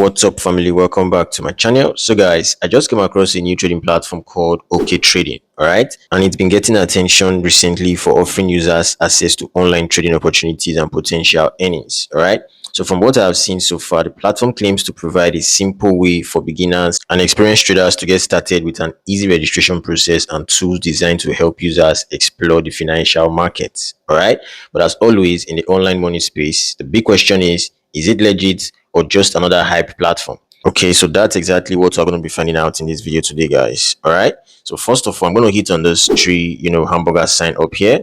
What's up, family? Welcome back to my channel. So guys, I just came across a new trading platform called OKTrading. All right, and it's been getting attention recently for offering users access to online trading opportunities and potential earnings. All right, so from what I've seen so far, the platform claims to provide a simple way for beginners and experienced traders to get started with an easy registration process and tools designed to help users explore the financial markets. All right, but as always in the online money space, the big question is it legit or just another hype platform? Okay, so that's exactly what we're going to be finding out in this video today, guys. All right, so first of all, I'm going to hit on this three hamburger sign up here,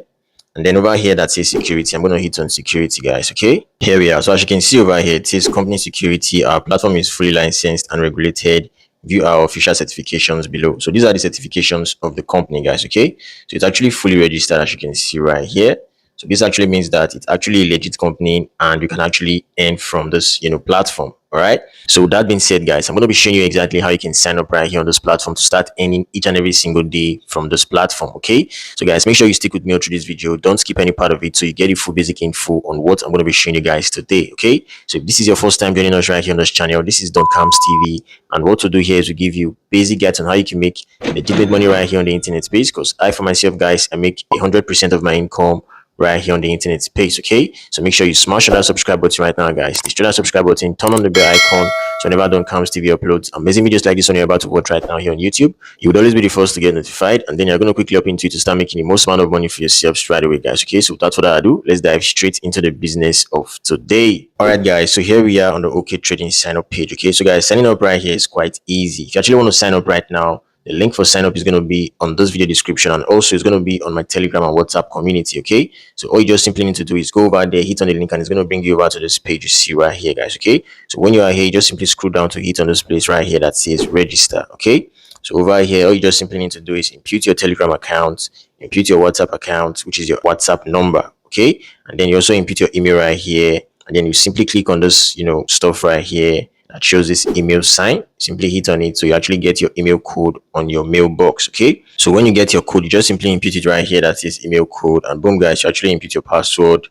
and then over here that says security, I'm going to hit on security, guys. Okay, here we are. So as you can see over here, it says company security. Our platform is fully licensed and regulated. View our official certifications below. So these are the certifications of the company, guys. Okay, so it's actually fully registered, as you can see right here. So this actually means that it's actually a legit company and you can actually earn from this, platform. All right. So that being said, guys, I'm going to be showing you exactly how you can sign up right here on this platform to start earning each and every single day from this platform. Okay. So guys, make sure you stick with me all through this video. Don't skip any part of it so you get the full basic info on what I'm going to be showing you guys today. Okay. So if this is your first time joining us right here on this channel, this is Cams TV. And what to do here is to give you basic guides on how you can make legitimate money right here on the internet space. Because I, for myself, guys, I make 100% of my income right here on the internet space. Okay, so make sure you smash on that subscribe button right now, guys. Destroy that subscribe button, turn on the bell icon so whenever Cams TV uploads amazing videos like this one you're about to watch right now here on YouTube, you would always be the first to get notified, and then you're going to quickly up into it to start making the most amount of money for yourself straight away, guys. Okay, so without further ado, let's dive straight into the business of today. All right, guys, so here we are on the OKTrading sign up page. Okay, so guys, signing up right here is quite easy. If you actually want to sign up right now, the link for sign up is going to be on this video description, and also it's going to be on my Telegram and WhatsApp community. Okay, so all you just simply need to do is go over there, hit on the link, and it's going to bring you over to this page you see right here, guys. Okay, so when you are here, you just simply scroll down to hit on this place right here that says register. Okay, so over here, all you just simply need to do is input your Telegram account, input your WhatsApp account, which is your WhatsApp number. Okay, and then you also input your email right here, and then you simply click on this stuff right here that shows this email sign. Simply hit on it so you actually get your email code on your mailbox. Okay, so when you get your code, you just simply input it right here that says email code, and boom, guys, you actually input your password,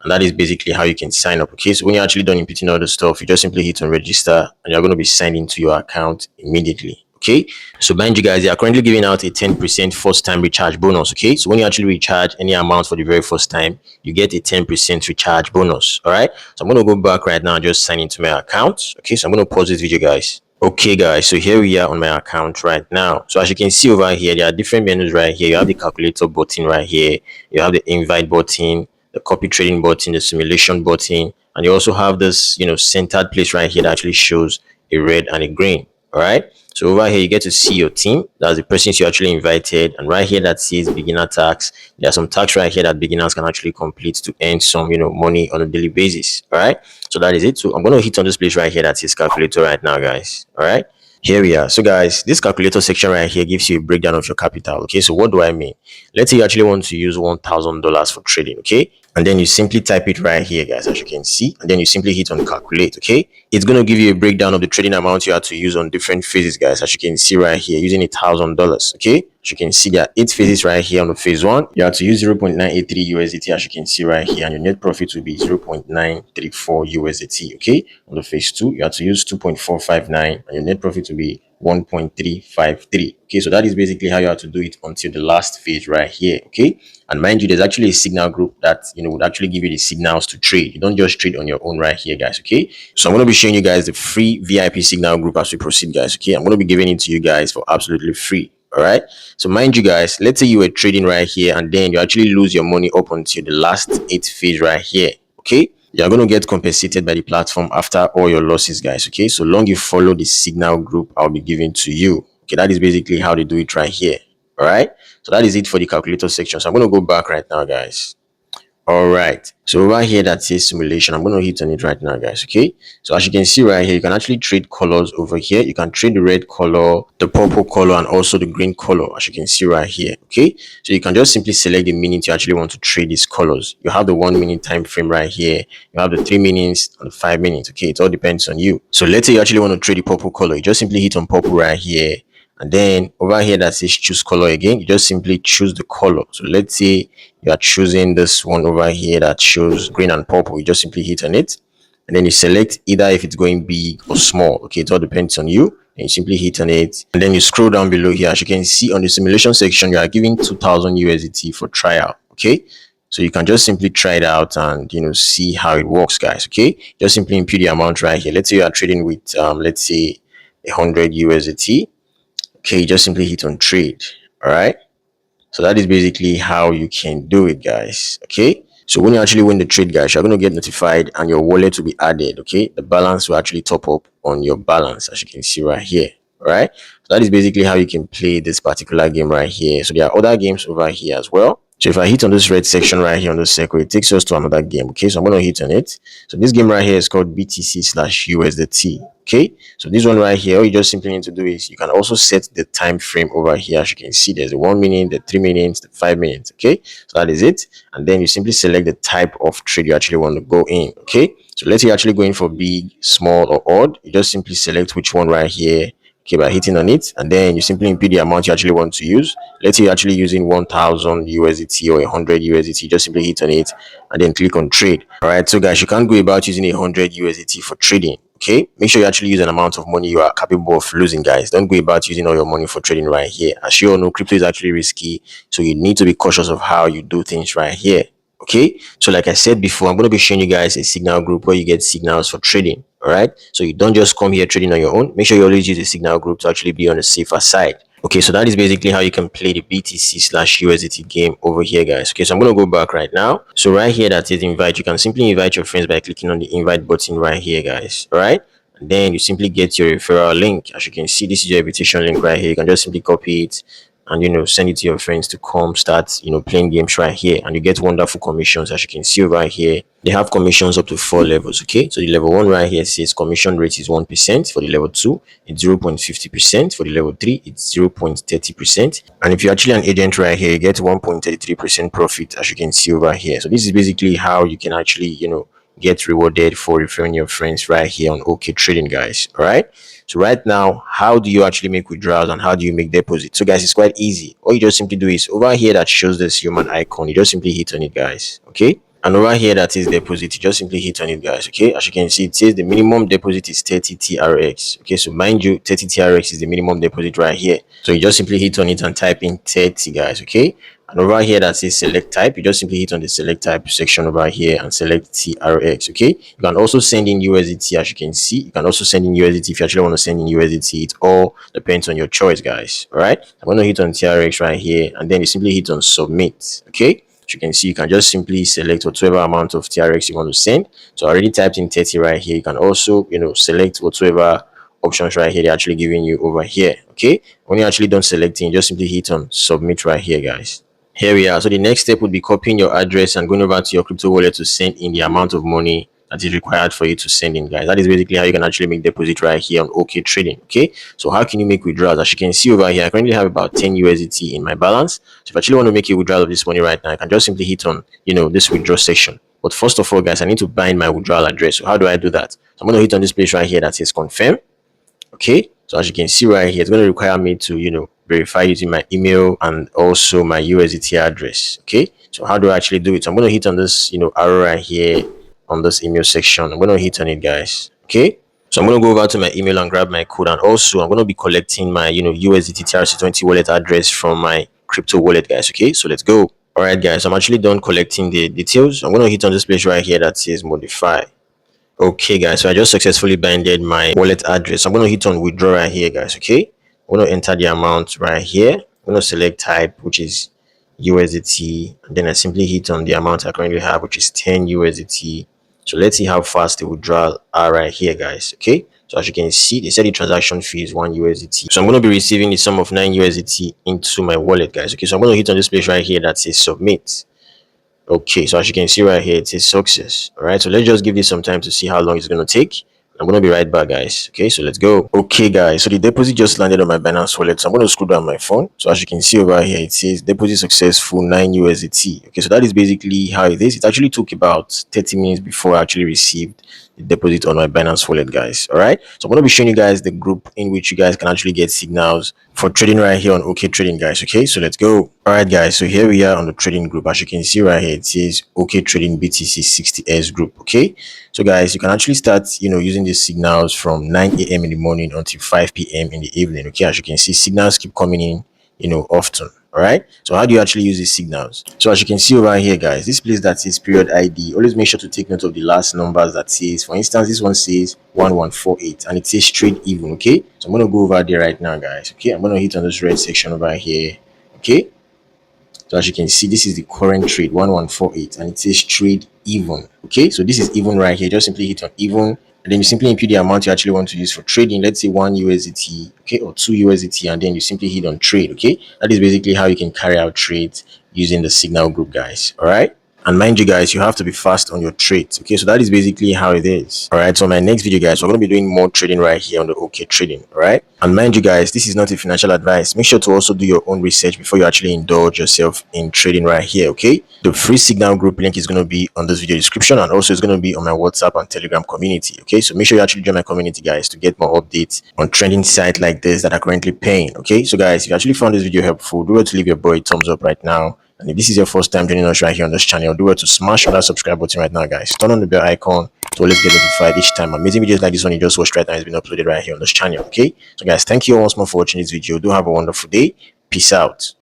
and that is basically how you can sign up. Okay, so when you're actually done inputting all the stuff, you just simply hit on register and you're going to be signed into your account immediately. Okay, so mind you, guys, they are currently giving out a 10% first time recharge bonus. Okay, so when you actually recharge any amount for the very first time, you get a 10% recharge bonus. All right, so I'm going to go back right now and just sign into my account. Okay, so I'm going to pause this video, guys. Okay, guys, so here we are on my account right now. So as you can see over here, there are different menus right here. You have the calculator button right here, you have the invite button, the copy trading button, the simulation button, and you also have this centered place right here that actually shows a red and a green. All right, so over here you get to see your team. That's the persons you actually invited, and right here that says beginner tasks. There are some tasks right here that beginners can actually complete to earn some money on a daily basis. All right, so that is it. So I'm going to hit on this place right here that says calculator right now, guys. All right, here we are. So guys, this calculator section right here gives you a breakdown of your capital. Okay, so what do I mean? Let's say you actually want to use $1,000 for trading. Okay, and then you simply type it right here, guys, as you can see, and then you simply hit on calculate. Okay, it's going to give you a breakdown of the trading amount you have to use on different phases, guys, as you can see right here, using $1,000. Okay, as you can see, there are 8 phases right here. On the phase 1, you have to use 0.983 USDT, as you can see right here, and your net profit will be 0.934 USDT. Okay, on the phase 2, you have to use 2.459, and your net profit will be 1.353. Okay, so that is basically how you have to do it until the last phase right here. Okay, and mind you, there's actually a signal group that would actually give you the signals to trade. You don't just trade on your own right here, guys. Okay, so I'm going to be showing you guys the free VIP signal group as we proceed, guys. Okay, I'm going to be giving it to you guys for absolutely free. All right, so mind you, guys, let's say you were trading right here and then you actually lose your money up until the last 8 phase right here. Okay, you're going to get compensated by the platform after all your losses, guys. Okay, so long you follow the signal group I'll be giving to you. Okay, that is basically how they do it right here. All right, so that is it for the calculator section. So I'm going to go back right now, guys. All right, so right here that says simulation, I'm going to hit on it right now, guys. Okay, so as you can see right here, you can actually trade colors over here. You can trade the red color, the purple color, and also the green color, as you can see right here. Okay, so you can just simply select the minute you actually want to trade these colors. You have the 1 minute time frame right here, you have the 3 minutes and the 5 minutes. Okay, it all depends on you. So let's say you actually want to trade the purple color, you just simply hit on purple right here, and then over here that says choose color again, you just simply choose the color. So let's say you are choosing this one over here that shows green and purple. You just simply hit on it, and then you select either if it's going big or small. Okay, it all depends on you. And you simply hit on it, and then you scroll down below here. As you can see on the simulation section, you are giving 2000 USDT for trial. Okay, so you can just simply try it out and see how it works, guys. Okay, just simply input the amount right here. Let's say you are trading with let's say 100 USDT. Okay, just simply hit on trade. All right, so that is basically how you can do it, guys. Okay, so when you actually win the trade, guys, you're going to get notified and your wallet will be added. Okay, the balance will actually top up on your balance, as you can see right here. All right, so that is basically how you can play this particular game right here. So there are other games over here as well. So if I hit on this red section right here on the circle, it takes us to another game. Okay, so I'm going to hit on it. So this game right here is called BTC/USDT. Okay, so this one right here, all you just simply need to do is you can also set the time frame over here. As you can see, there's the 1 minute, the 3 minutes, the 5 minutes. Okay, so that is it. And then you simply select the type of trade you actually want to go in. Okay, so let's say you're actually going for big, small, or odd. You just simply select which one right here. Okay, by hitting on it, and then you simply input the amount you actually want to use. Let's say you're actually using 1000 USDT or 100 USDT. Just simply hit on it and then click on trade. All right, so guys, you can't go about using 100 USDT for trading. Okay, make sure you actually use an amount of money you are capable of losing, guys. Don't go about using all your money for trading right here. As you all know, crypto is actually risky, so you need to be cautious of how you do things right here. Okay, so like I said before, I'm going to be showing you guys a signal group where you get signals for trading. All right, so you don't just come here trading on your own. Make sure you always use a signal group to actually be on the safer side. Okay, so that is basically how you can play the BTC/USDT game over here, guys. Okay, so I'm going to go back right now. So right here that is invite, you can simply invite your friends by clicking on the invite button right here, guys. All right, and then you simply get your referral link. As you can see, this is your invitation link right here. You can just simply copy it and send it to your friends to come start playing games right here, and you get wonderful commissions. As you can see right here, they have commissions up to 4 levels. Okay, so the level 1 right here says commission rate is 1%. For the level 2, it's 0.50%. For the level 3, it's 0.30%. And if you're actually an agent right here, you get 1.33% profit, as you can see over here. So this is basically how you can actually get rewarded for referring your friends right here on OKTrading, guys. All right, so right now, how do you actually make withdrawals and how do you make deposits? So guys, it's quite easy. All you just simply do is over here that shows this human icon, you just simply hit on it, guys. Okay, and over here that is deposit, you just simply hit on it, guys. Okay, as you can see, it says the minimum deposit is 30 TRX. Okay, so mind you, 30 TRX is the minimum deposit right here. So you just simply hit on it and type in 30, guys. Okay, and over here that says select type, you just simply hit on the select type section over here and select TRX. Okay, you can also send in USDT. As you can see, you can also send in USDT if you actually want to send in USDT. It all depends on your choice, guys. All right, I'm going to hit on TRX right here, and then you simply hit on submit. Okay, as you can see, you can just simply select whatever amount of TRX you want to send. So I already typed in 30 right here. You can also select whatever options right here they're actually giving you over here. Okay, when you're actually done selecting, just simply hit on submit right here, guys. Here we are. So the next step would be copying your address and going over to your crypto wallet to send in the amount of money that is required for you to send in, guys. That is basically how you can actually make deposit right here on OKTrading. Okay, so how can you make withdrawals? As you can see over here, I currently have about 10 USDT in my balance. So if I actually want to make a withdrawal of this money right now, I can just simply hit on this withdraw section. But first of all, guys, I need to bind my withdrawal address. So how do I do that? So I'm going to hit on this place right here that says confirm. Okay, so as you can see right here, it's going to require me to verify using my email and also my USDT address. Okay, so how do I actually do it? So I'm going to hit on this arrow right here on this email section. I'm going to hit on it, guys. Okay, so I'm going to go over to my email and grab my code, and also I'm going to be collecting my USDT TRC20 wallet address from my crypto wallet, guys. Okay, so let's go. All right, guys, I'm actually done collecting the details. I'm going to hit on this place right here that says modify. Okay, guys, so I just successfully binded my wallet address. I'm going to hit on withdraw right here, guys. Okay, I'm going to enter the amount right here. I'm going to select type, which is USDT, and then I simply hit on the amount I currently have, which is 10 USDT. So let's see how fast the withdrawal are right here, guys. Okay, so as you can see, they said the transaction fee is 1 USDT. So I'm going to be receiving the sum of 9 USDT into my wallet, guys. Okay, so I'm going to hit on this place right here that says submit. Okay, so as you can see right here, it says success. All right, so let's just give this some time to see how long it's going to take. I'm going to be right back, guys. Okay, so let's go. Okay, guys, so the deposit just landed on my Binance wallet. So I'm going to scroll down my phone. So as you can see over here, it says deposit successful 9 USDT. Okay, so that is basically how it is. It actually took about 30 minutes before I actually received deposit on my Binance wallet, guys. All right, so I'm going to be showing you guys the group in which you guys can actually get signals for trading right here on OK Trading, guys. Okay, so let's go. All right, guys, so here we are on the trading group. As you can see right here, it says OKTrading BTC 60s group. Okay, so guys, you can actually start using these signals from 9 a.m. in the morning until 5 p.m. in the evening. Okay, as you can see, signals keep coming in often. All right, so how do you actually use these signals? So as you can see over here, guys, this place that says period ID, always make sure to take note of the last numbers that says, for instance, this one says 1148 and it says trade even. Okay, so I'm going to go over there right now, guys. Okay, I'm going to hit on this red section over here. Okay, so as you can see, this is the current trade 1148 and it says trade even. Okay, so this is even right here. Just simply hit on even and then you simply input the amount you actually want to use for trading. Let's say 1 USDT, okay, or 2 USDT, and then you simply hit on trade. Okay, that is basically how you can carry out trades using the signal group, guys. All right, and mind you, guys, you have to be fast on your trades. Okay, so that is basically how it is. All right, so my next video, guys, we're going to be doing more trading right here on the OK Trading. All right, and mind you, guys, this is not a financial advice. Make sure to also do your own research before you actually indulge yourself in trading right here. Okay, the free signal group link is going to be on this video description, and also it's going to be on my WhatsApp and Telegram community. Okay, so make sure you actually join my community, guys, to get more updates on trending sites like this that are currently paying. Okay, so guys, if you actually found this video helpful, do well to leave your boy a thumbs up right now. And if this is your first time joining us right here on this channel, do well to smash on that subscribe button right now, guys. Turn on the bell icon to always get notified each time amazing videos like this one you just watched right now has been uploaded right here on this channel. Okay, so guys, thank you once more for watching this video. Do have a wonderful day. Peace out.